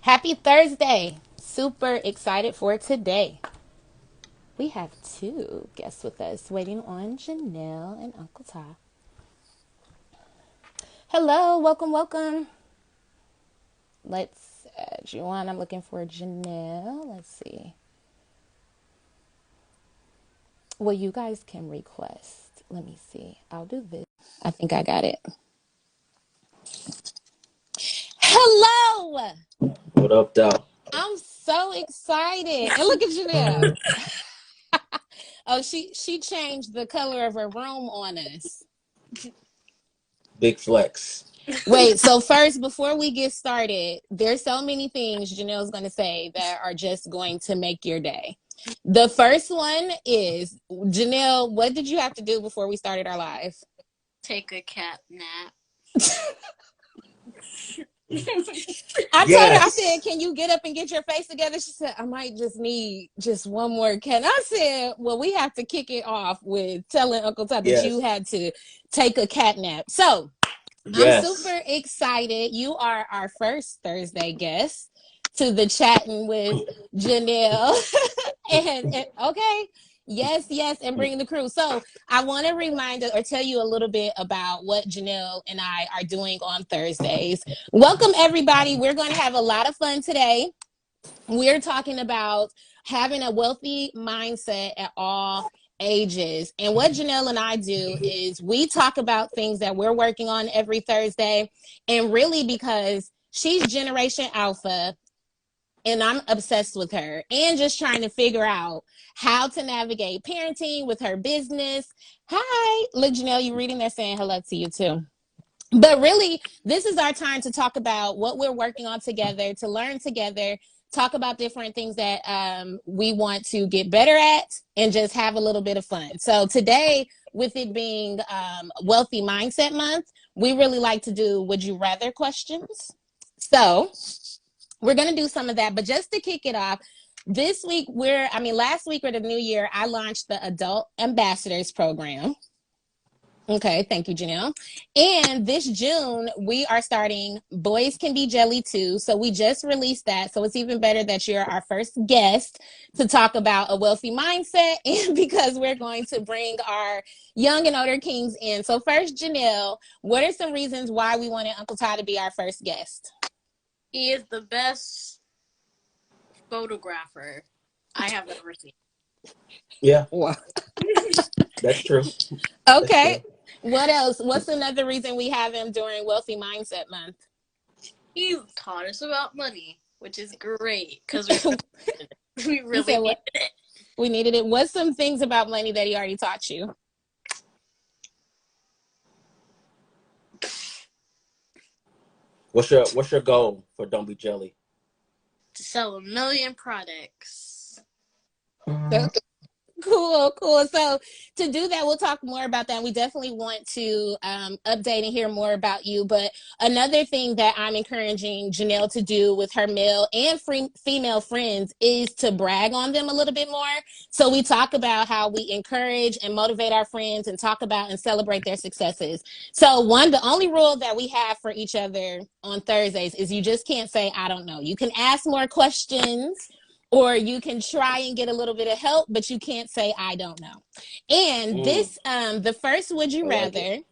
Happy Thursday. Super excited for today. We have two guests with us waiting on Janelle and Uncle Ty. Hello, welcome, welcome. Let's add you on. I'm looking for Janelle. Let's see. Well, you guys can request. Let me see. I'll do this. I think I got it. Hello. What up, though? I'm so excited. And look at Janelle. Oh, she changed the color of her room on us. Big flex. Wait, so first, before we get started, there's so many things Janelle's going to say that are just going to make your day. The first one is, Janelle, what did you have to do before we started our live? Take a cat nap. I told her, I said, Yes. can you get up and get your face together? She said, I might just need just one more cat. I said, well, we have to kick it off with telling Uncle Todd that you Yes. had to take a cat nap. So I'm Yes. super excited. You are our first Thursday guest to the Chatting with Janelle. and okay, yes, and bringing the crew. So I want to remind or tell you a little bit about what Janelle and I are doing on Thursdays. Welcome, everybody. We're going to have a lot of fun today. We're talking about having a wealthy mindset at all ages. And what Janelle and I do is we talk about things that we're working on every Thursday. And really, because she's Generation Alpha and I'm obsessed with her and just trying to figure out how to navigate parenting with her business. Hi. Look, Janelle, you reading that saying hello to you too. But really, this is our time to talk about what we're working on together, to learn together, talk about different things that we want to get better at, and just have a little bit of fun. So today, with it being Wealthy Mindset Month, we really like to do Would You Rather questions. So we're going to do some of that. But just to kick it off, this week, last week or the new year, I launched the Adult Ambassadors Program. Okay, thank you, Janelle. And this June, we are starting Boys Can Be Jelly too. So we just released that. So it's even better that you're our first guest to talk about a wealthy mindset and because we're going to bring our young and older kings in. So first, Janelle, what are some reasons why we wanted Uncle Todd to be our first guest? He is the best photographer I have ever seen. Yeah, Wow. that's true. That's Okay. true. What else? What's another reason we have him during Wealthy Mindset Month? He taught us about money, which is great because we You really said needed what? it. We needed it. What's some things about money that he already taught you? What's your goal for Don't Be Jelly? To sell 1 million products. Cool. So to do that, we'll talk more about that. We definitely want to update and hear more about you. But another thing that I'm encouraging Janelle to do with her male and female friends is to brag on them a little bit more. So we talk about how we encourage and motivate our friends and talk about and celebrate their successes. So the only rule that we have for each other on Thursdays is you just can't say, I don't know. You can ask more questions or you can try and get a little bit of help, but you can't say, I don't know. And Mm, the first Would You I like it. Rather,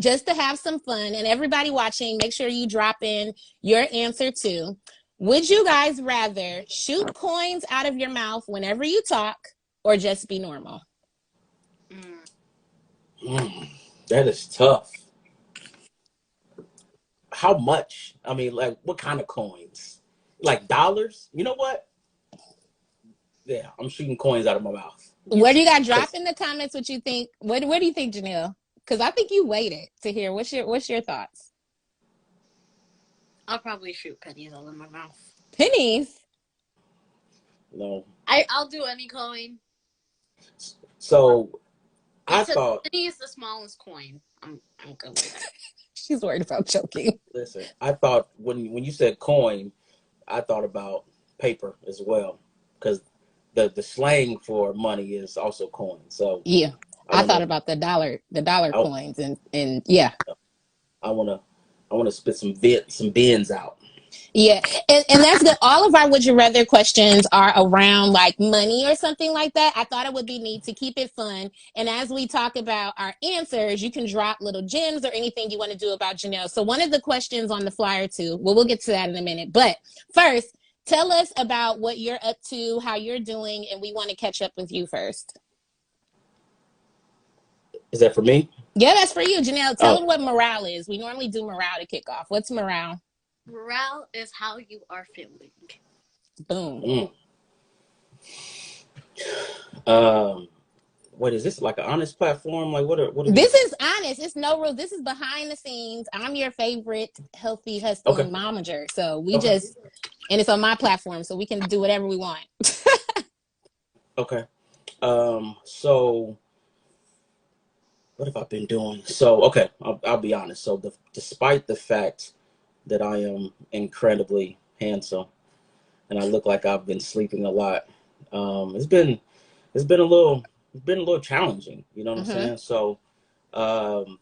just to have some fun, and everybody watching, make sure you drop in your answer too. Would you guys rather shoot coins out of your mouth whenever you talk or just be normal? Mm. Mm, that is tough. How much? I mean, like, what kind of coins? Like dollars? You know what? Yeah, I'm shooting coins out of my mouth. What do you got? Drop Cause in the comments what you think. What do you think, Janelle? Because I think you waited to hear. What's your thoughts? I'll probably shoot pennies all in my mouth. Pennies. no. I'll do any coin. So I Except thought. penny is the smallest coin. I'm good with that. She's worried about choking. Listen, I thought when you said coin, I thought about paper as well, because the slang for money is also coin. So Yeah, I I want thought to about the dollar I, coins and yeah, I want to I want to spit some bins out. Yeah, and that's good. All of our would you rather questions are around like money or something like that. I thought it would be neat to keep it fun. And as we talk about our answers, you can drop little gems or anything you want to do about Janelle. So one of the questions on the flyer too, well, we'll get to that in a minute. But first, tell us about what you're up to, how you're doing, and we want to catch up with you first. Is that for me? Yeah, that's for you, Janelle. Tell Oh, them what morale is. We normally do morale to kick off. What's morale? Morale is how you are feeling. Boom. mm. Um, what is this, like an honest platform? Like what are we? This is honest. It's no rules. This is behind the scenes. I'm your favorite healthy Okay, hustling momager. So we okay, just, and it's on my platform, so we can do whatever we want. okay. So what have I been doing? So okay, I'll be honest. So despite the fact that I am incredibly handsome and I look like I've been sleeping a lot, it's been a little challenging. You know what I'm Mm-hmm. saying? So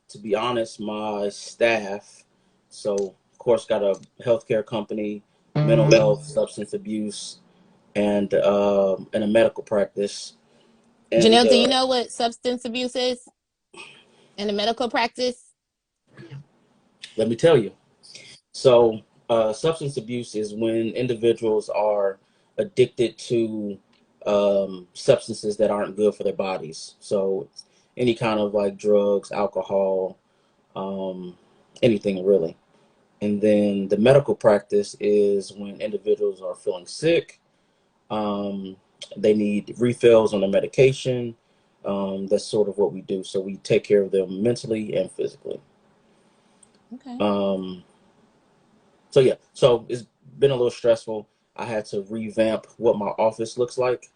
to be honest, my staff, so of course got a healthcare company, mental health, substance abuse, and a medical practice. And Janelle, do you know what substance abuse is in the medical practice? let me tell you. So substance abuse is when individuals are addicted to substances that aren't good for their bodies. So any kind of like drugs, alcohol, um, anything really. And then the medical practice is when individuals are feeling sick, um, they need refills on the medication. That's sort of what we do. So we take care of them mentally and physically. Okay. Um, so yeah, so it's been a little stressful. I had to revamp what my office looks like.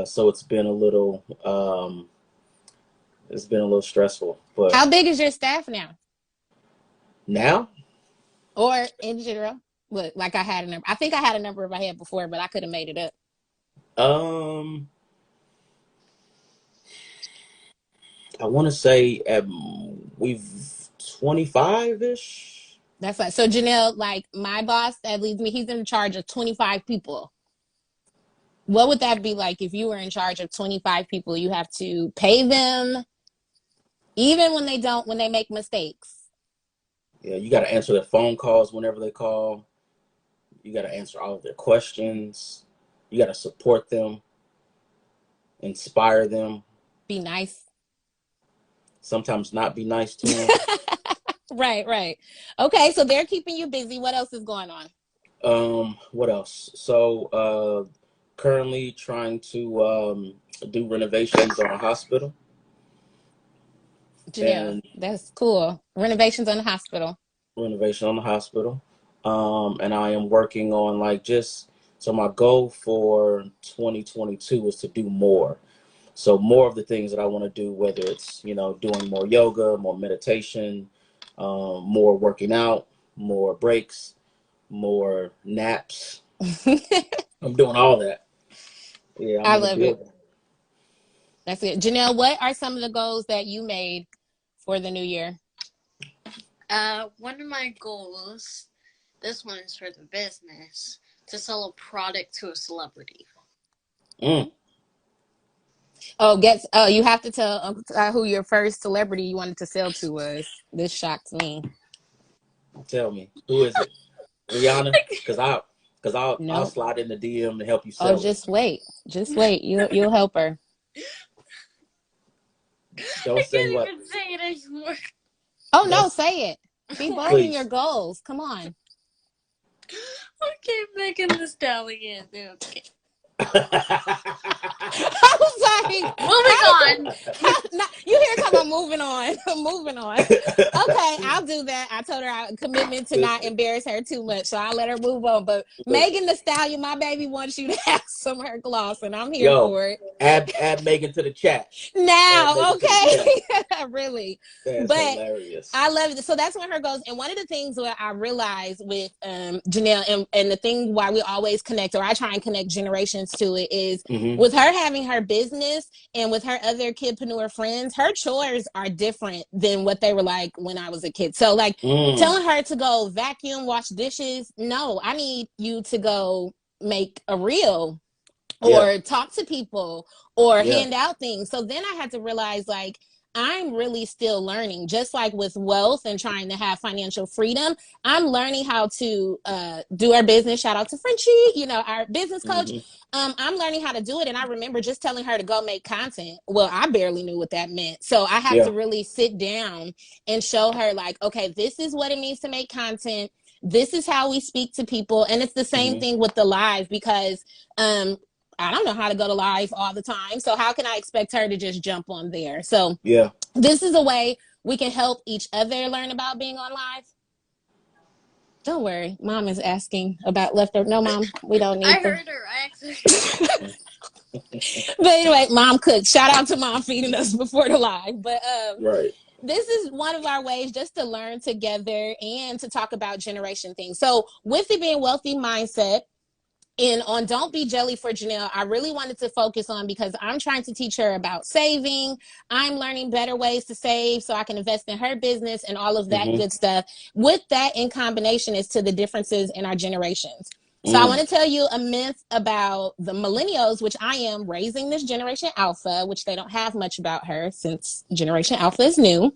So it's been a little stressful. But How big is your staff now? now, Or in general? Look, like I had a number. I think I had a number in my head before, but I could have made it up. um, I want to say we've 25 ish. That's like so Janelle, like my boss that leads me, he's in charge of 25 people. What would that be like if you were in charge of 25 people? You have to pay them even when they make mistakes. Yeah, you got to answer their phone calls whenever they call. You got to answer all of their questions. You got to support them, inspire them. Be nice. Sometimes not be nice to them. Right, right. Okay, so they're keeping you busy. What else is going on? What else? So, currently trying to do renovations on a hospital, Janelle, and that's cool. Renovations on the hospital. renovation on the hospital. And I am working on like just so my goal for 2022 is to do more. So more of the things that I want to do, whether it's doing more yoga, more meditation, more working out, more breaks, more naps. I'm doing all that. Yeah, I'm I in a love it. building. That's it. Janelle, what are some of the goals that you made for the new year? One of my goals, this one is for the business, to sell a product to a celebrity. Mm, You have to tell who your first celebrity you wanted to sell to was. This shocks me. tell me, who is it? Rihanna? Because I'll Nope. slide in the DM to help you Oh, sell it. just wait. Just wait. You'll help her. Don't I say can't what, even say it anymore. Oh no, don't say it. Be Oh bold my, in your please. goals. Come on. okay, Megan Thee Stallion. Okay. I was like, Moving on. you hear talking about moving on, moving on. Okay, I'll do that. I told her a commitment to not listen, embarrass her too much, so I'll let her move on. But listen. Megan Thee Stallion, my baby wants you to have some of her gloss, and I'm here Yo, for it. add Megan to the chat. Add Now, Megan to the chat. okay, really, That's but hilarious. I love it. So that's one of her goals. And one of the things where I realized with Janelle, and the thing why we always connect, or I try and connect generations elements to it is Mm-hmm. with her having her business and with her other kidpreneur friends, her chores are different than what they were like when I was a kid. So like telling her to go vacuum, wash dishes, no, I need you to go make a reel or talk to people or hand out things. So then I had to realize like I'm really still learning, just like with wealth and trying to have financial freedom. I'm learning how to do our business. Shout out to Frenchie, you know, our business coach. Mm-hmm. I'm learning how to do it. And I remember just telling her to go make content. Well, I barely knew what that meant. So I had to really sit down and show her like, okay, this is what it means to make content. This is how we speak to people. And it's the same thing with the live because I don't know how to go to live all the time. So how can I expect her to just jump on there? So this is a way we can help each other learn about being on live. Don't worry. Mom is asking about leftover. No, Mom, we don't need I heard her. I actually But anyway, Mom cooked. Shout out to Mom feeding us before the live. But this is one of our ways just to learn together and to talk about generation things. So with it being wealthy mindset, and on Don't Be Jelly for Janelle, I really wanted to focus on because I'm trying to teach her about saving. I'm learning better ways to save so I can invest in her business and all of that good stuff. With that in combination is to the differences in our generations. So I want to tell you a myth about the millennials, which I am raising this Generation Alpha, which they don't have much about her since Generation Alpha is new.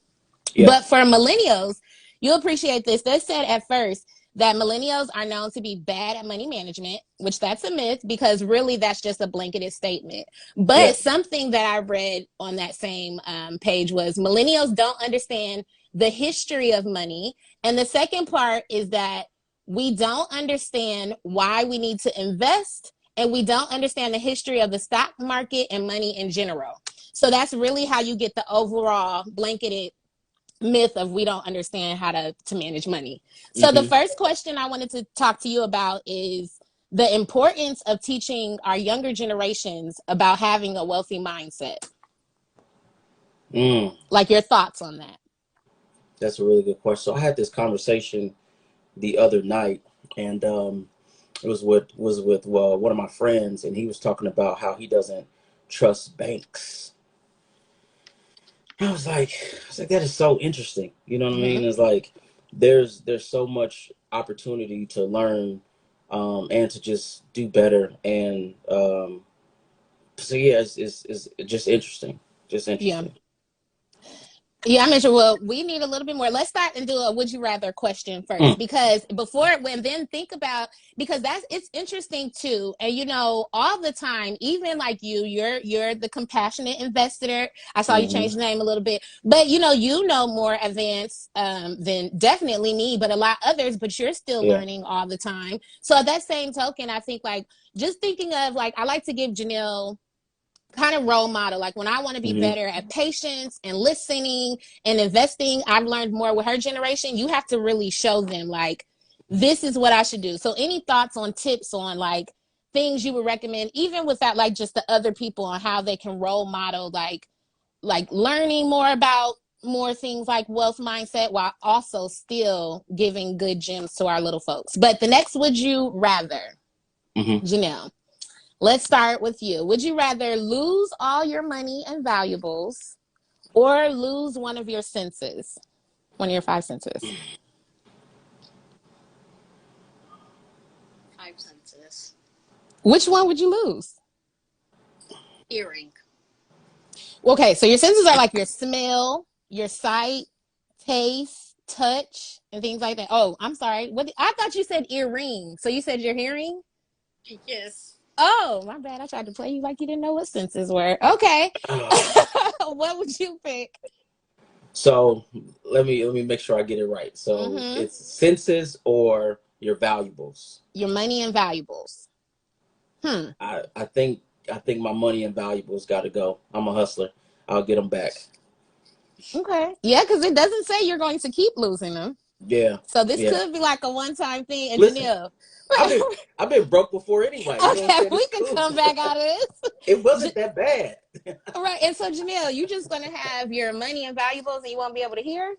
But for millennials, you'll appreciate this. They said at first that millennials are known to be bad at money management, which that's a myth because really that's just a blanketed statement. But something that I read on that same page was millennials don't understand the history of money. And the second part is that we don't understand why we need to invest and we don't understand the history of the stock market and money in general. So that's really how you get the overall blanketed myth of we don't understand how to manage money. So the first question I wanted to talk to you about is the importance of teaching our younger generations about having a wealthy mindset. Like your thoughts on that. That's a really good question. So I had this conversation the other night, and it was with one of my friends, and he was talking about how he doesn't trust banks. I was like, that is so interesting. You know what I mean? It's like there's so much opportunity to learn and to just do better. And so yeah, it's just interesting. Just interesting. Yeah, I mentioned, well, we need a little bit more. Let's start and do a would you rather question first, because think about, because it's interesting too. And you know, all the time, even like you're the compassionate investor. I saw you change the name a little bit, but you know more advanced than definitely me, but a lot others, but you're still learning all the time. So at that same token, I think like just thinking of like, I like to give Janelle kind of role model. Like when I want to be better at patience and listening and investing, I've learned more with her generation. You have to really show them like, this is what I should do. So any thoughts on tips on like things you would recommend, even without like just the other people, on how they can role model, like learning more about more things like wealth mindset while also still giving good gems to our little folks. But the next would you rather, Janelle, let's start with you. Would you rather lose all your money and valuables or lose one of your senses? One of your 5 senses. 5 senses. Which one would you lose? Hearing. Okay, so your senses are like your smell, your sight, taste, touch, and things like that. Oh, I'm sorry. I thought you said earring. So you said your hearing? Yes. Oh, my bad. I tried to play you like you didn't know what senses were. Okay. What would you pick? So let me make sure I get it right. So it's senses or your valuables. Your money and valuables. I think my money and valuables got to go. I'm a hustler. I'll get them back. Okay. Yeah, because it doesn't say you're going to keep losing them. Yeah. So this could be like a one-time thing. And listen, Janelle, I've been broke before anyway. You know what I'm saying? we can come back out of this. It wasn't that bad. All right. And so Janelle, you just going to have your money and valuables and you won't be able to hear?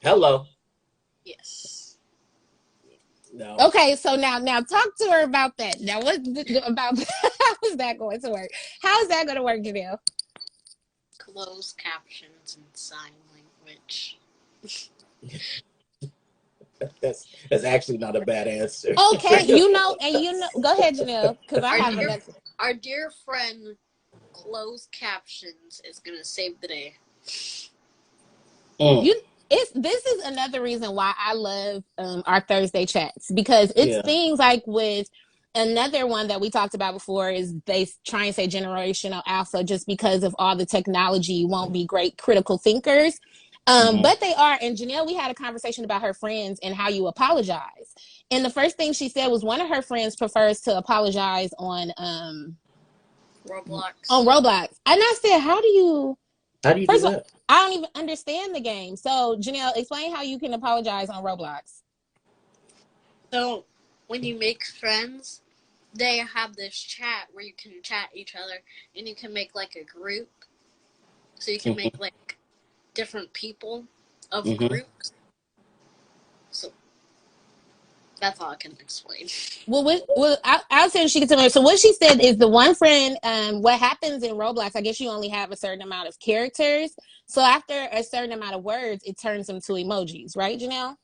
Hello. Yes. No. Okay, so now talk to her about that. Now what about how is that going to work? How is that going to work, Janelle? Closed captions and sign language. That's actually not a bad answer. Okay, go ahead, Janelle, because I Our have dear, another. our dear friend, closed captions is gonna save the day. Mm, This is another reason why I love our Thursday chats, because it's yeah. things like with another one that we talked about before is they try and say generational alpha just because of all the technology won't be great critical thinkers. But they are. And Janelle, we had a conversation about her friends and how you apologize. And the first thing she said was one of her friends prefers to apologize Roblox. on Roblox. And I said, how do you How do you do First of all, that? I don't even understand the game. So, Janelle, explain how you can apologize on Roblox. So when you make friends, they have this chat where you can chat each other, and you can make like a group. So you can Mm-hmm. make like different people of Mm-hmm. groups. So that's all I can explain. I'll say she can tell me. So what she said is the one friend. What happens in Roblox? I guess you only have a certain amount of characters. So after a certain amount of words, it turns them to emojis, right, Janelle?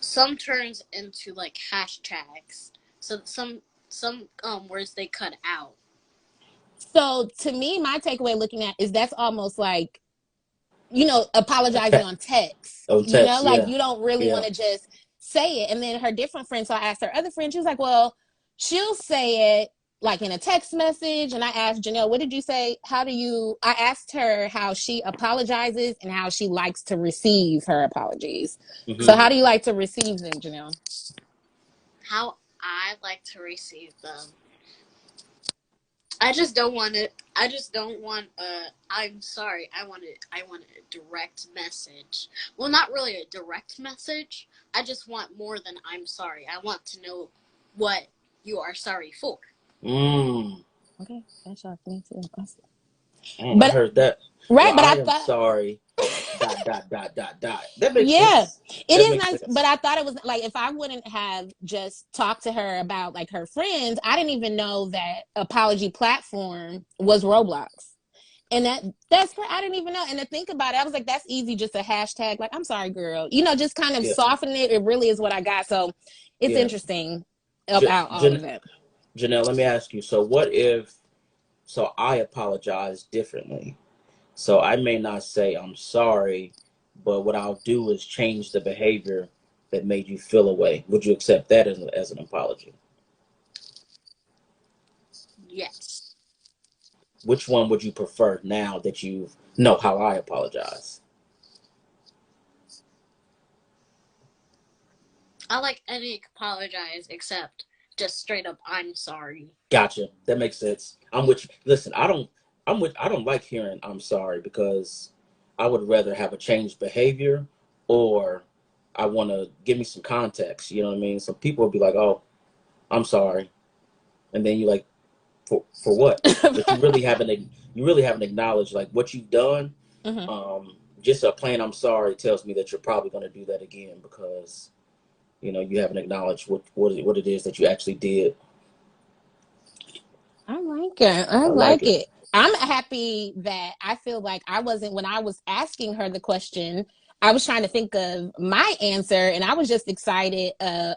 Some turns into like hashtags. So some words they cut out. So to me, my takeaway looking at is that's almost like apologizing on text. On text, Like yeah. you don't really Yeah. want to just say it. And then her different friend, so I asked her other friend, she was like, well, she'll say it like in a text message. And I asked Janelle, what did you say? I asked her how she apologizes and how she likes to receive her apologies. Mm-hmm. So how do you like to receive them, Janelle? How I like to receive them. I just don't want it. I just don't want I'm sorry. I want a direct message. Well, not really a direct message. I just want more than I'm sorry. I want to know what you are sorry for. Okay, that's all me too. I heard that. Right, Well, but I I am thought sorry. Dot dot dot dot dot. That makes yeah, sense. it That is makes nice, but sense. I thought it was like if I wouldn't have just talked to her about like her friends, I didn't even know that apology platform was Roblox. And that's I didn't even know. And to think about it, I was like, that's easy, just a hashtag, like I'm sorry, girl. Just kind of Yeah. soften it. It really is what I got. So it's Yeah. interesting J- about all of Jan- that. Janelle, let me ask you. So what if? So I apologize differently. So I may not say I'm sorry, but what I'll do is change the behavior that made you feel away. Would you accept that as an apology? Yes. Which one would you prefer now that you know how I apologize? I like any apologize except just straight up I'm sorry. Gotcha. That makes sense. I'm with you. Listen, I don't like hearing I'm sorry because I would rather have a changed behavior or I want to give me some context. You know what I mean? Some people would be like, "Oh, I'm sorry," and then you're like, "For what?" But you really haven't acknowledged like what you've done. Mm-hmm. Just a plain I'm sorry tells me that you're probably going to do that again because you haven't acknowledged what it is that you actually did. I like it. I I like like it. it. I'm happy that I feel like I wasn't, when I was asking her the question, I was trying to think of my answer and I was just excited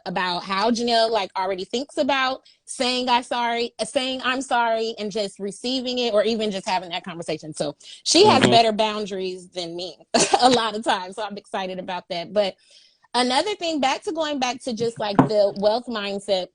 about how Janelle like already thinks about saying I'm sorry and just receiving it or even just having that conversation. So she has Mm-hmm. better boundaries than me a lot of times. So I'm excited about that. But another thing, going back to just like the wealth mindset,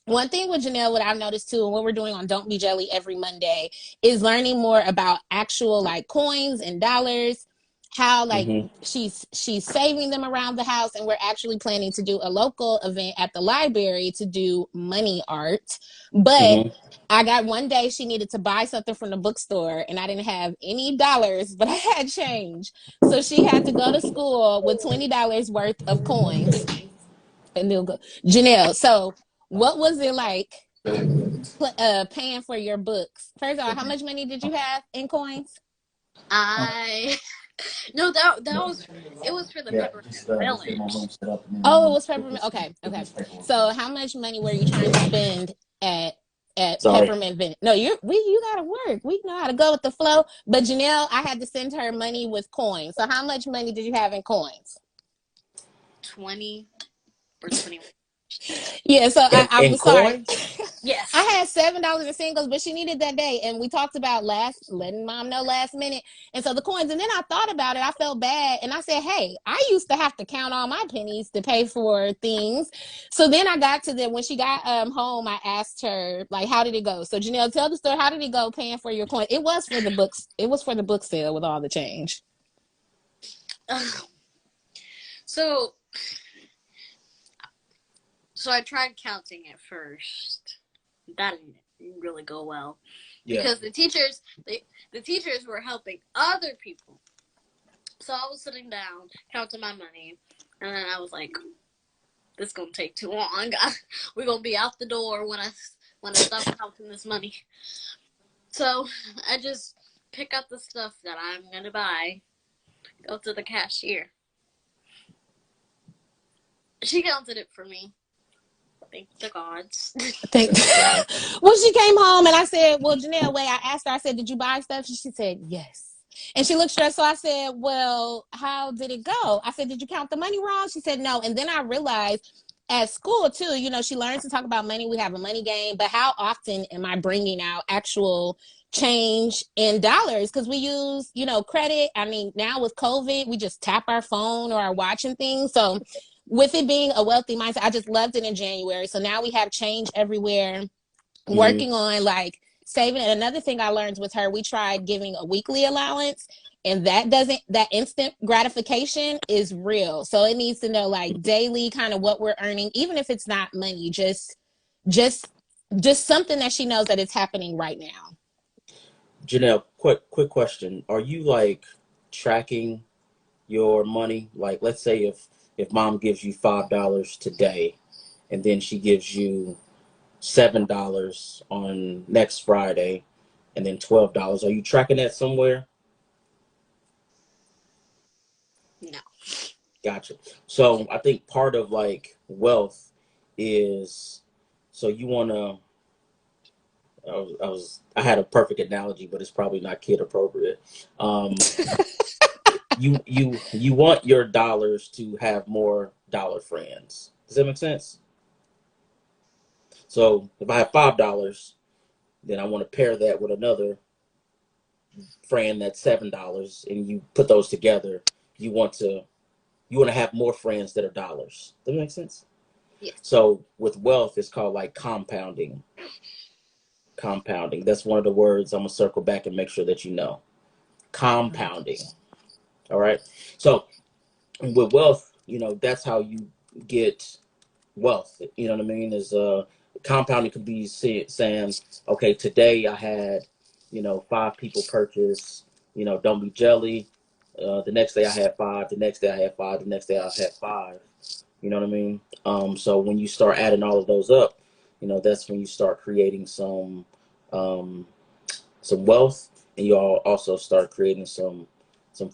one thing with Janelle, what I've noticed too, and what we're doing on Don't Be Jelly every Monday, is learning more about actual like coins and dollars, how like Mm-hmm. she's saving them around the house, and we're actually planning to do a local event at the library to do money art. But Mm-hmm. I got one day she needed to buy something from the bookstore and I didn't have any dollars, but I had change. So she had to go to school with $20 worth of coins and they'll go. Janelle, so what was it like paying for your books? First of all, how much money did you have in coins? I No, that was it was for the peppermint village. Oh, it was peppermint. Okay, okay. So, how much money were you trying to spend at Sorry. Peppermint Village? No, you gotta work. We know how to go with the flow. But Janelle, I had to send her money with coins. So, how much money did you have in coins? 20 or 21. Yeah, so I In was sorry. coins? I Yes. had $7 in singles, but she needed that day, and we talked about letting mom know last minute, and so the coins. And then I thought about it. I felt bad, and I said, "Hey, I used to have to count all my pennies to pay for things." So then I got to when she got home. I asked her like, "How did it go?" So Janelle, tell the story. How did it go paying for your coin? It was for the books. It was for the book sale with all the change. So I tried counting at first. That didn't really go well because the teachers were helping other people. So I was sitting down counting my money, and then I was like, "This is gonna take too long. We're gonna be out the door when I stop counting this money." So I just pick up the stuff that I'm gonna buy, go to the cashier. She counted it for me. Thank the gods. Thank. Well, she came home and I said, "Well, Janelle, wait." I asked her. I said, "Did you buy stuff?" She said, "Yes." And she looked stressed. So I said, "Well, how did it go?" I said, "Did you count the money wrong?" She said, "No." And then I realized at school too, she learns to talk about money. We have a money game, but how often am I bringing out actual change in dollars? Because we use, credit. I mean, now with COVID, we just tap our phone or our watch and things. So with it being a wealthy mindset, I just loved it in January. So now we have change everywhere, working on like saving. And another thing I learned with her, we tried giving a weekly allowance, and that instant gratification is real. So it needs to know like daily kind of what we're earning, even if it's not money, just something that she knows that it's happening right now. Janelle, quick question. Are you like tracking your money? Like, let's say if mom gives you $5 today, and then she gives you $7 on next Friday, and then $12. Are you tracking that somewhere? No. Gotcha. So I think part of like wealth is, so you want to. I had a perfect analogy, but it's probably not kid appropriate. Um, you want your dollars to have more dollar friends. Does that make sense? So if I have $5, then I want to pair that with another friend that's $7, and you put those together. You want to have more friends that are dollars. Does that make sense? Yes. So with wealth, it's called like compounding. Compounding. That's one of the words I'm gonna circle back and make sure that you know. Compounding. All right. So with wealth, that's how you get wealth. You know what I mean? Is compounding could be saying, okay, today I had, 5 people purchase, don't be jelly. The next day I had 5. The next day I had 5. The next day I had 5. You know what I mean? So when you start adding all of those up, that's when you start creating um, some wealth, and you all also start creating some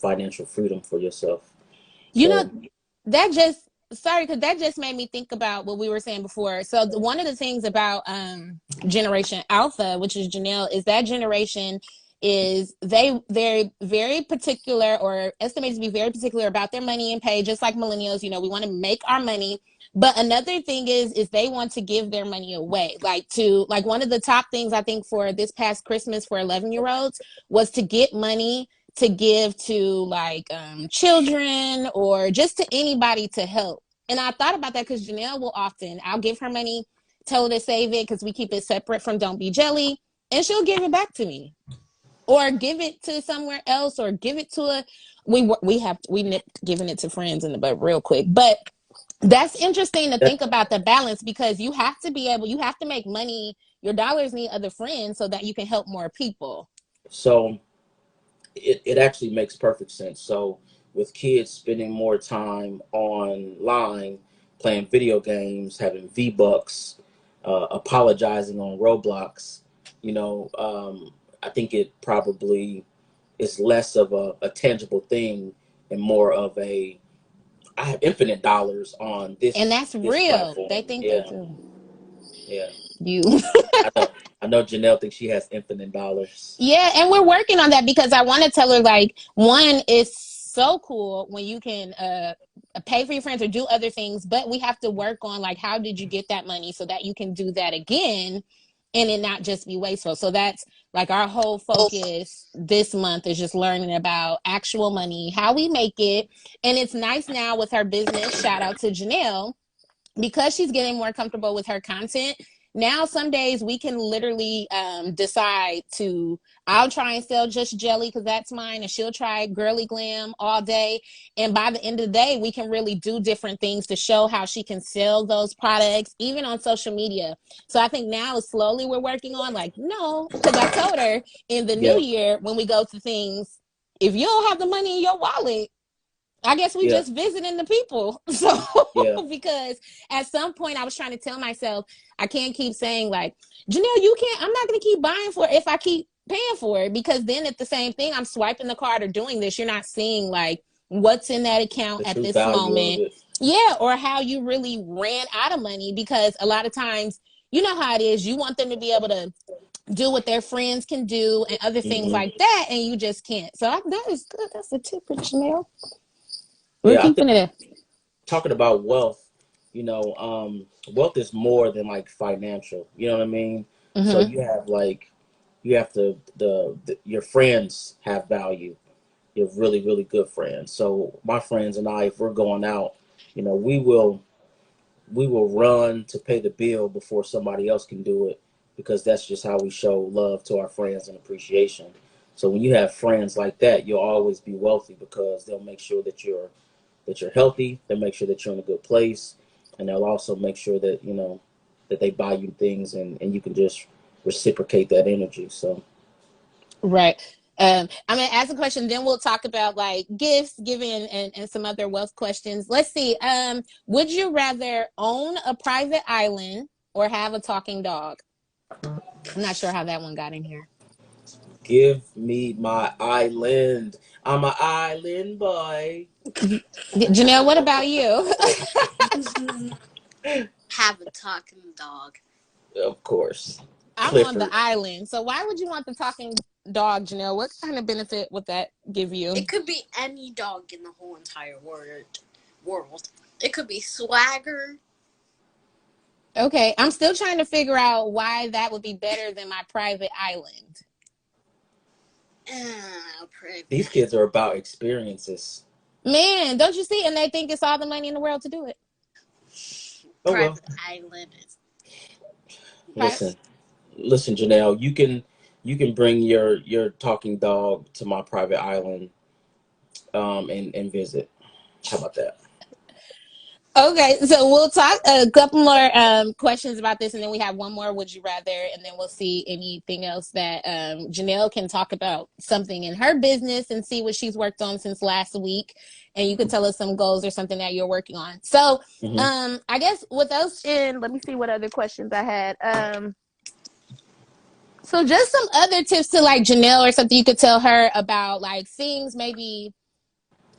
financial freedom for yourself. You know, So that just sorry, because that just made me think about what we were saying before. So one of the things about Generation Alpha, which is Janelle, is that generation is they're very particular, or estimated to be very particular about their money and pay, just like millennials. We want to make our money. But another thing is they want to give their money away. Like one of the top things I think for this past Christmas for 11-year-olds was to get money to give to like children or just to anybody to help. And I thought about that because Janelle I'll give her money, tell her to save it because we keep it separate from Don't Be Jelly, and she'll give it back to me or give it to somewhere else or give it to a we nipped giving it to friends in the butt real quick. But that's interesting to that think about the balance, because you have to make money. Your dollars need other friends so that you can help more people. so it actually makes perfect sense. So with kids spending more time online, playing video games, having V-Bucks, apologizing on Roblox, I think it probably it's less of a tangible thing and more of a, I have infinite dollars on And this that's this real. They platform. think they Yeah, do. yeah. You. I know. I know Janelle thinks she has infinite dollars. Yeah, and we're working on that because I want to tell her, like, one is so cool when you can pay for your friends or do other things, but we have to work on, like, how did you get that money so that you can do that again and it not just be wasteful. So that's like our whole focus this month is just learning about actual money, how we make it. And it's nice now with her business. Shout out to Janelle, because she's getting more comfortable with her content. Now some days we can literally decide to, I'll try and sell just jelly because that's mine, and she'll try girly glam all day, and by the end of the day we can really do different things to show how she can sell those products even on social media. So I think now slowly we're working on, like, no, because I told her in the new Yeah, year when we go to things, if you don't have the money in your wallet, I guess we yeah, just visiting the people. So yeah. because at some point I was trying to tell myself, I can't keep saying, like, Janelle, you can't, I'm not gonna keep buying for it if I keep paying for it, because then at the same thing I'm swiping the card or doing this, you're not seeing like what's in that account The at true this value of moment. it. Yeah, or how you really ran out of money, because a lot of times, you know how it is, you want them to be able to do what their friends can do and other things Hmm. like that, and you just can't. So that is good. That's a tip for Janelle. We're Yeah, I think keeping it. talking about wealth, wealth is more than like financial. You know what I mean? So Mm-hmm. you have like you have your friends have value. You have really really good friends. So my friends and I, if we're going out, we will run to pay the bill before somebody else can do it, because that's just how we show love to our friends and appreciation. So when you have friends like that, you'll always be wealthy because they'll make sure that you're healthy. They'll make sure that you're in a good place, and they'll also make sure that that they buy you things, and you can just reciprocate that energy. So Right. I'm gonna ask a question, then we'll talk about like gifts, giving, and some other wealth questions. Let's see. Would you rather own a private island or have a talking dog? I'm not sure how that one got in here. give me my island. I'm an island boy. Janelle, what about you? Have a talking dog. Of course, I'm on the Clifford. island. So why would you want the talking dog, Janelle? What kind of benefit would that give you? It could be any dog in the whole entire world. It could be Swagger. Okay, I'm still trying to figure out why that would be better than my private island. These Private. kids are about experiences. Man, don't you see? And they think it's all the money in the world to do it. Oh well. Private island is. Pri- Listen, listen, Janelle. You can bring your talking dog to my private island, and visit. How about that? Okay, so we'll talk a couple more questions about this, and then we have one more would you rather, and then we'll see anything else that Janelle can talk about something in her business and see what she's worked on since last week, and you could tell us some goals or something that you're working on. So Hmm. I guess with those in, let me see what other questions I had. So just some other tips to like Janelle or something you could tell her about, like things maybe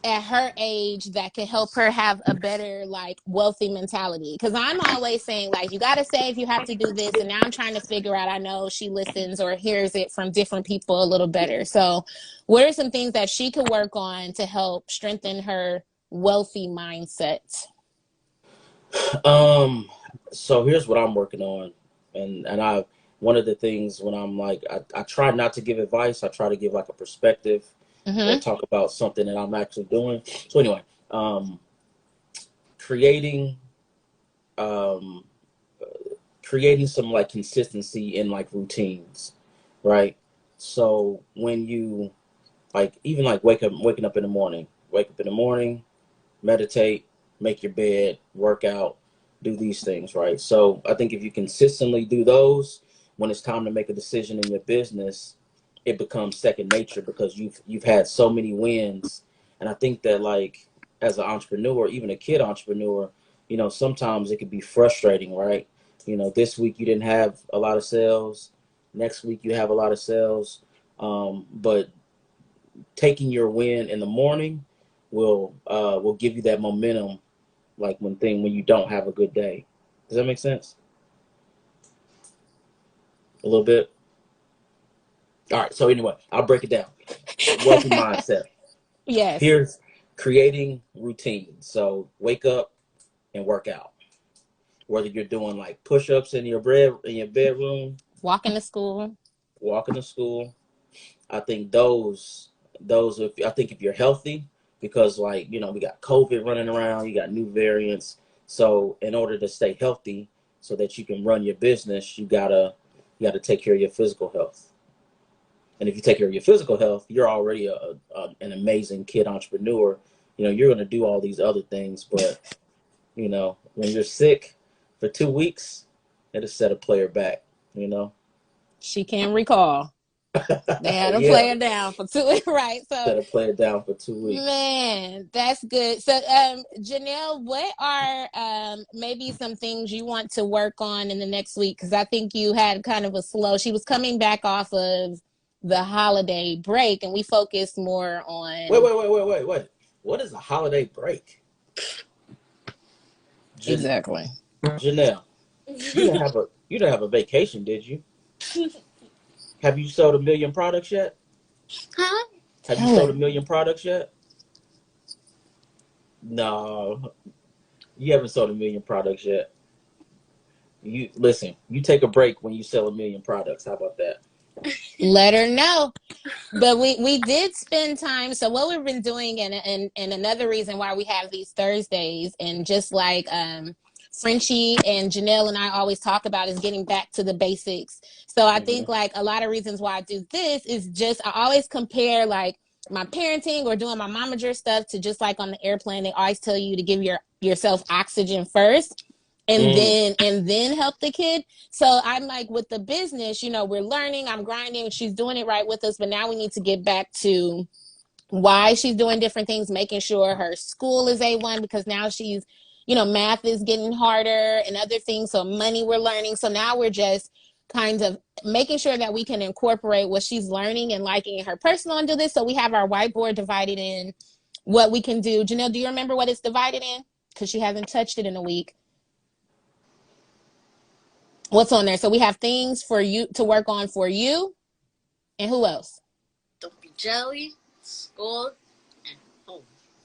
at her age that could help her have a better like wealthy mentality, because I'm always saying like you got to save, you have to do this, and now I'm trying to figure out, I know she listens or hears it from different people a little better, so what are some things that she could work on to help strengthen her wealthy mindset? Um, so here's what I'm working on, and I one of the things when I'm like I try not to give advice. I try to give like a perspective or Mm-hmm. talk about something that I'm actually doing. So anyway, um, creating um creating some like consistency in like routines, right? So when you like even like waking up in the morning, wake up in the morning, meditate, make your bed, work out, do these things, right? So I think if you consistently do those, when it's time to make a decision in your business, it becomes second nature because you've had so many wins. And I think that like as an entrepreneur, even a kid entrepreneur, sometimes it could be frustrating, right? This week you didn't have a lot of sales, next week you have a lot of sales, but taking your win in the morning will give you that momentum, like when you don't have a good day. Does that make sense? A little bit. All right. So anyway, I'll break it down. Wealthy mindset. Yes. Here's creating routines. So wake up and work out. Whether you're doing like push-ups in your bedroom, walking to school. I think I think if you're healthy, because like, we got COVID running around, you got new variants. So in order to stay healthy so that you can run your business, you gotta take care of your physical health. And if you take care of your physical health, you're already an amazing kid entrepreneur. You're going to do all these other things, but when you're sick for 2 weeks, it'll set a player back. She can recall. They had a player down for 2 right. So set a player down for 2 weeks. Man, that's good. So Janelle, what are maybe some things you want to work on in the next week? Because I think you had kind of she was coming back off of the holiday break, and we focused more on Wait. What is a holiday break? Exactly. Janelle, you didn't have a vacation, did you? Have you sold 1 million products yet? Huh? Have you sold 1 million products yet? No, you haven't sold 1 million products yet. You listen. You take a break when you sell 1 million products. How about that? Let her know. But we did spend time. So what we've been doing, and another reason why we have these Thursdays, and just like Frenchie and Janelle and I always talk about, is getting back to the basics. So I think like a lot of reasons why I do this is just I always compare like my parenting or doing my momager stuff to just like on the airplane. They always tell you to give yourself oxygen first. And then help the kid. So I'm like with the business, we're learning, I'm grinding, she's doing it right with us, but now we need to get back to why she's doing different things, making sure her school is A1, because now she's, math is getting harder and other things. So money we're learning. So now we're just kind of making sure that we can incorporate what she's learning and liking in her personal and do this. So we have our whiteboard divided in what we can do. Janelle, do you remember what it's divided in? Because she hasn't touched it in a week. What's on there? So we have things for you to work on for you, and who else? Don't be jelly, school,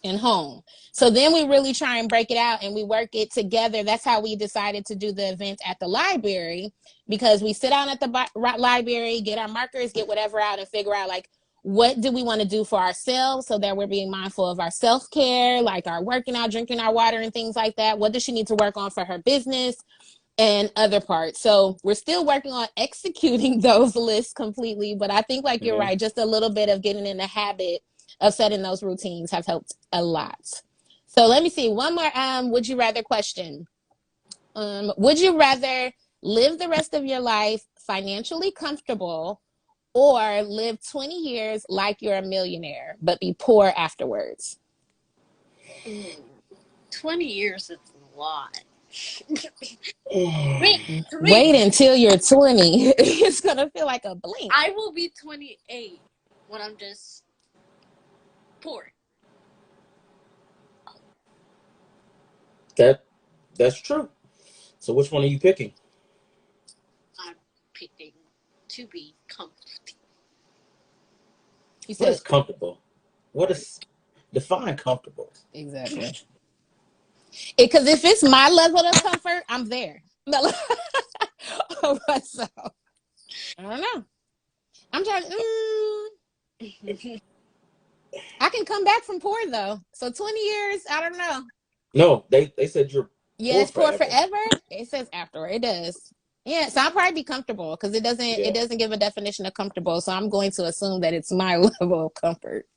and home. So then we really try and break it out and we work it together. That's how we decided to do the event at the library, because we sit down at the library, get our markers, get whatever out, and figure out like what do we want to do for ourselves, so that we're being mindful of our self-care, like our working out, drinking our water, and things like that. What does she need to work on for her business and other parts? So we're still working on executing those lists completely, but I think like you're right, just a little bit of getting in the habit of setting those routines have helped a lot. So let me see one more would you rather question. Would you rather live the rest of your life financially comfortable, or live 20 years like you're a millionaire but be poor afterwards? 20 years is a lot. Wait until you're 20. It's gonna feel like a blink. I will be 28 when I'm just poor. That's true. So which one are you picking? I'm picking to be comfortable. What is comfortable? What is define comfortable? Exactly. Because if it's my level of comfort, I'm there. So I don't know. I'm trying. I can come back from poor though. So 20 years, I don't know. No, they said you're. Yeah, it's poor forever. It says afterward. It does. Yeah, so I'll probably be comfortable, because it doesn't give a definition of comfortable. So I'm going to assume that it's my level of comfort.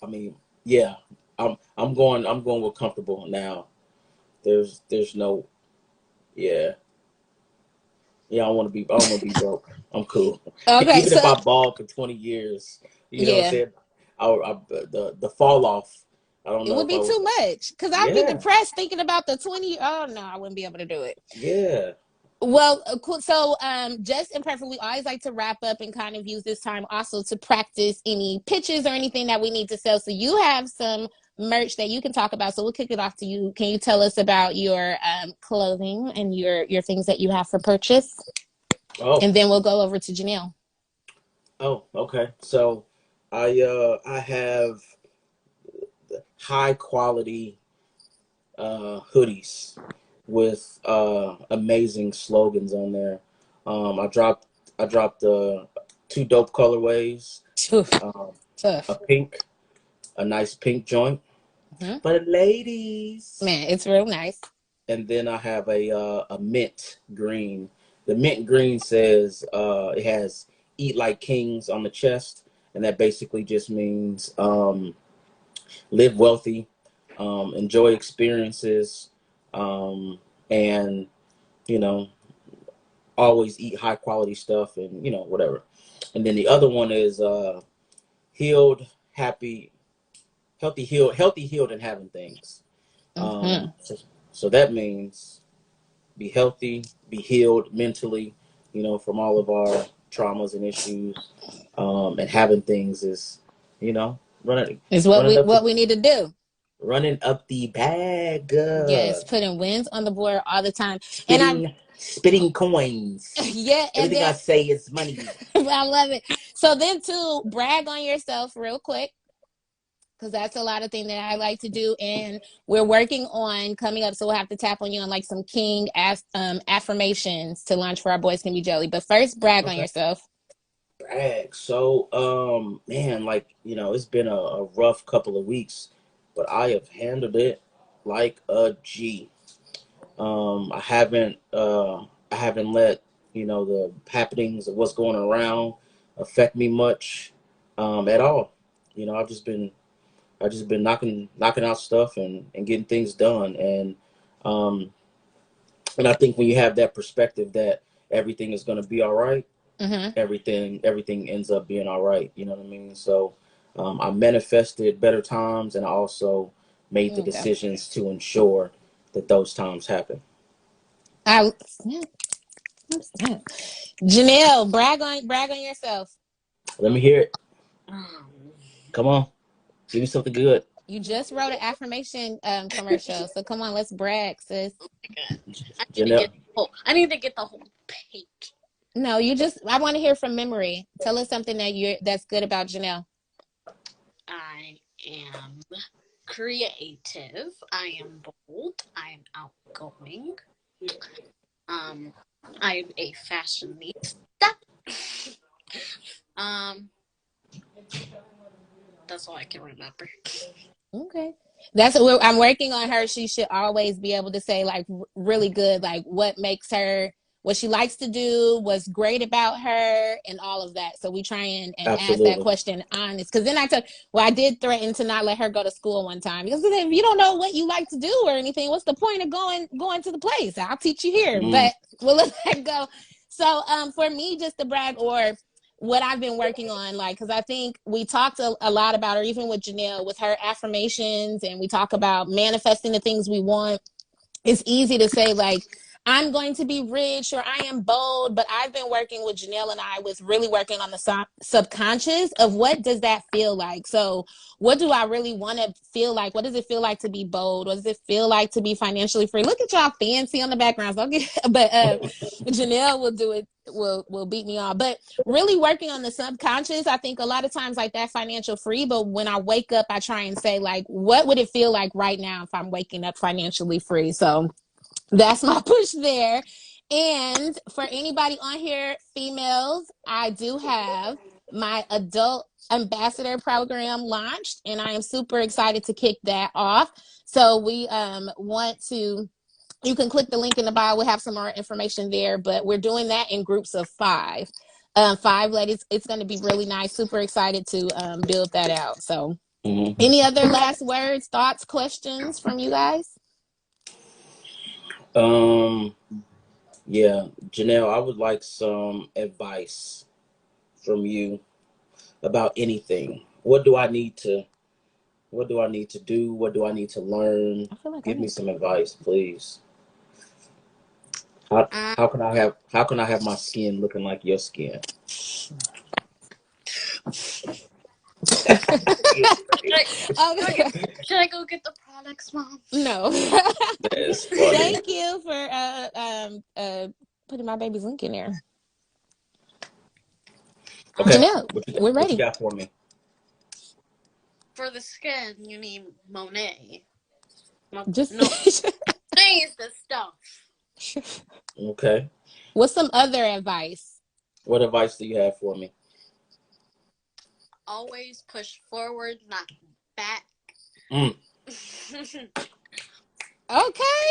I mean, yeah, I'm going with comfortable now. There's no, yeah. I don't want to be broke. I'm cool. Okay, Even if I ball for 20 years, you know what I'm saying? The fall off. I don't know. It would be too much, because I'd be depressed thinking about the 20. Oh no, I wouldn't be able to do it. Yeah. Well, cool. So, just imperfect, we always like to wrap up and kind of use this time also to practice any pitches or anything that we need to sell. So you have some merch that you can talk about. So we'll kick it off to you. Can you tell us about your clothing and your things that you have for purchase? Oh, And then we'll go over to Janelle. oh, okay. So I have high quality hoodies with amazing slogans on there. I dropped two dope colorways, Tough. um, Tough. a nice pink joint Mm-hmm. for the ladies, Man, it's real nice. and then I have a mint green. The mint green says it has "Eat Like Kings" on the chest, and that basically just means live wealthy, enjoy experiences, and you know always eat high quality stuff, and whatever. And then the other one is healed, happy, healthy, healed, and having things. Mm-hmm. So that means be healthy, be healed mentally, from all of our traumas and issues. And having things is, running Is running up what the we need to do. running up the bag, Yes, putting wins on the board all the time. And I spitting coins. yeah, and Everything I then say is money. I love it. So then too, brag on yourself real quick, because that's a lot of thing that I like to do, and we're working on coming up. So we'll have to tap on you on like some king affirmations to launch for our boys can be jelly. But first, brag on Okay. yourself. Brag. So, man, it's been a rough couple of weeks, but I have handled it like a G. I haven't let the happenings of what's going around affect me much, at all. I've just been knocking out stuff and getting things done, um, and I think when you have that perspective that everything is going to be all right, Mm-hmm. everything ends up being all right. You know what I mean? So I manifested better times, and I also made the Okay. decisions to ensure that those times happen. I Janelle, brag on yourself. Let me hear it. Um, Come on, give me something good. You just wrote an affirmation commercial, so come on, let's brag, sis. oh my god. I need to Janelle. get I need to get the whole page. No, you just. I want to hear from memory. Tell us something that's good about Janelle. I am creative. I am bold. I am outgoing. Um, I'm a fashionista. Um, that's all I can remember. Okay. That's what I'm working on her. She should always be able to say like really good, like what makes her, what she likes to do, what's great about her, and all of that. So we try and ask that Absolutely. question honest. Because then I did threaten to not let her go to school one time because if you don't know what you like to do or anything, what's the point of going to the place? I'll teach you here, Mm, but we'll let that go. So for me, just to brag or what I've been working on, like, because I think we talked a lot about her, even with Janelle, with her affirmations, and we talk about manifesting the things we want. It's easy to say, like, I'm going to be rich or I am bold, but I've been working with Janelle and I was really working on the subconscious of what does that feel like. So what do I really want to feel like? What does it feel like to be bold? What does it feel like to be financially free? Look at y'all fancy on the backgrounds. Okay, but Janelle will do it. Will beat me off. But really working on the subconscious, I think a lot of times like that financial free. But when I wake up, I try and say like, what would it feel like right now if I'm waking up financially free? So that's my push there. And for anybody on here, females, I do have my adult ambassador program launched, and I am super excited to kick that off. So we want to. You can click the link in the bio. We'll have some more information there, but we're doing that in groups of five. Five ladies. It's going to be really nice. Super excited to build that out. So, mhm. any other last words, thoughts, questions from you guys? Um, yeah, Janelle, I would like some advice from you about anything. What do I need to do? What do I need to learn? I feel like I Give me need to. some advice, please. how can I have my skin looking like your skin? Okay. Should I go get the products, Mom? No. That is funny. Thank you for putting my baby's link in there. Okay, Janelle, we're what you ready. got for me? For the skin, you need Monet. Just No, Monet is the stuff. Okay. what's some other advice? What advice do you have for me? Always push forward, not back. Mm. Okay.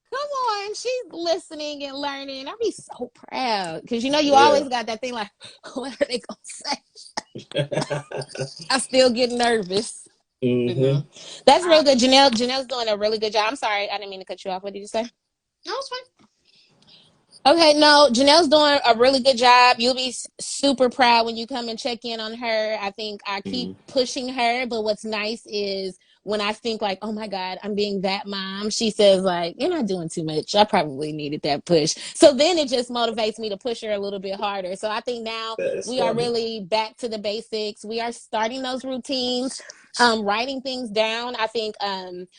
Come on. She's listening and learning. I'll be so proud. Because you Yeah. always got that thing like, what are they going to say? I still get nervous. Mm-hmm. That's real good. Janelle's doing a really good job. I'm sorry. I didn't mean to cut you off. What did you say? No, it's fine. Okay, no, Janelle's doing a really good job. You'll be super proud when you come and check in on her. I think I keep pushing her, but what's nice is when I think like, oh my God, I'm being that mom, she says like, you're not doing too much. I probably needed that push. So then it just motivates me to push her a little bit harder. So I think now we are really back to the basics. We are starting those routines. Writing things down. I think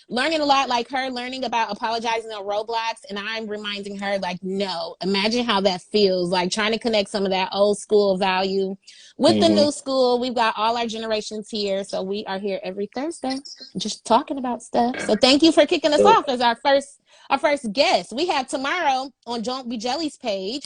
learning a lot, like her learning about apologizing on Roblox, and I'm reminding her like, no, imagine how that feels, like trying to connect some of that old school value with the new school. We've got all our generations here, so we are here every Thursday just talking about stuff. So thank you for kicking us off as our first guest. We have tomorrow on Don't Be Jelly's page.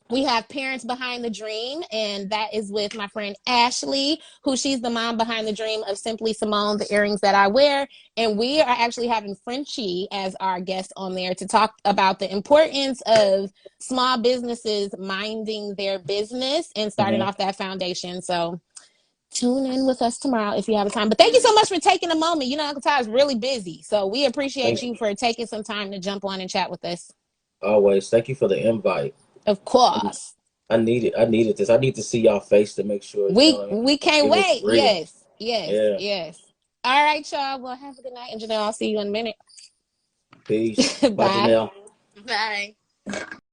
We have Parents Behind the Dream, and that is with my friend Ashley, who she's the mom behind the dream of Simply Simone, the earrings that I wear. And we are actually having Frenchie as our guest on there to talk about the importance of small businesses minding their business and starting off that foundation. So tune in with us tomorrow if you have a time. But thank you so much for taking a moment. You know, Uncle Ty is really busy, so we appreciate you for taking some time to jump on and chat with us. Always. Thank you for the invite. Of course. I needed this. I need to see y'all face to make sure, you know what I mean? We can't It was wait. real. Yes. All right, y'all. Well, have a good night. And Janelle, I'll see you in a minute. Peace. Bye, Bye. Janelle. Bye.